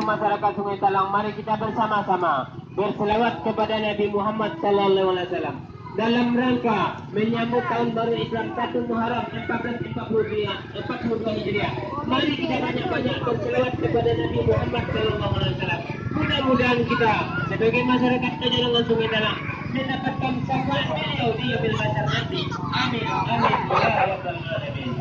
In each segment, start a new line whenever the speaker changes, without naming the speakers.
masyarakat Sungai Talang, mari kita bersama-sama berselawat kepada Nabi Muhammad sallallahu alaihi wasallam dalam rangka menyambut tahun baru Islam 1 Muharram 1442 Hijriah. Mari kita banyak-banyak berselawat kepada Nabi Muhammad sallallahu alaihi wasallam. Mudah-mudahan kita sebagai masyarakat Kajarangan Sungai Talang mendapatkan syafaat beliau di yaumil mahsyar nanti. Amin. Amin. Ya rabbal alamin.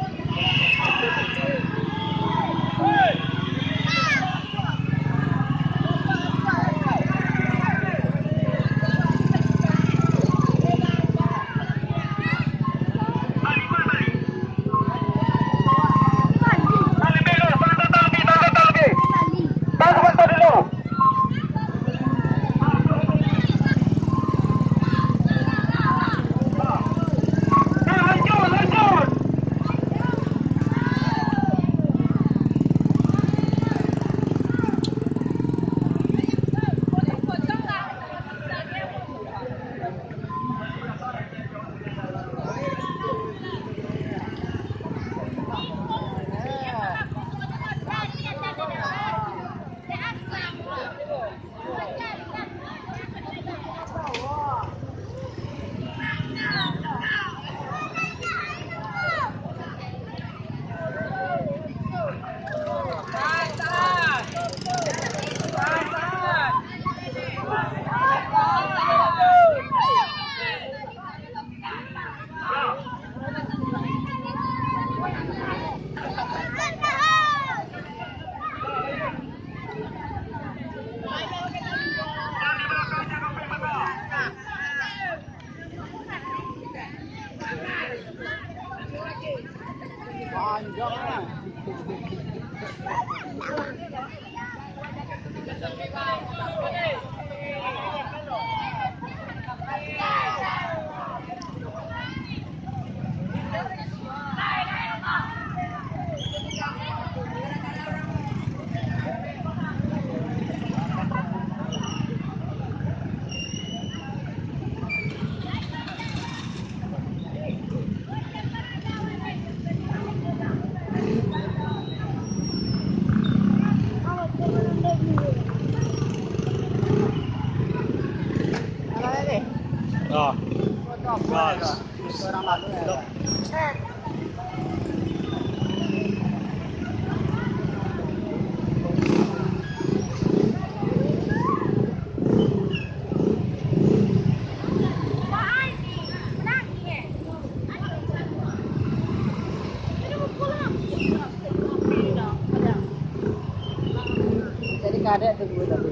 Jadi kadek tu gue tapi.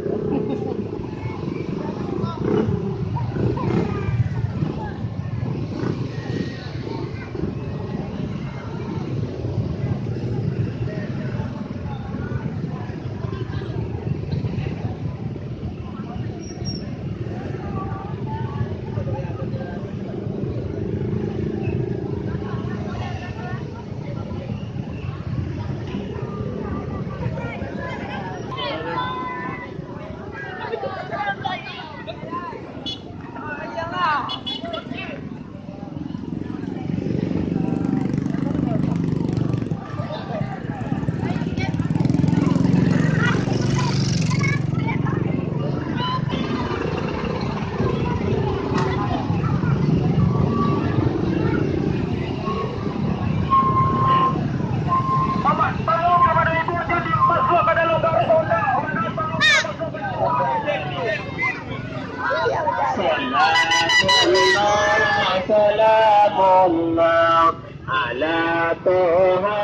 Salamullah ala Toha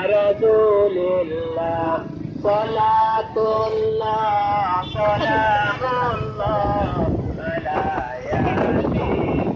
Rasulillah. Salatullah salamullah ala Yasin.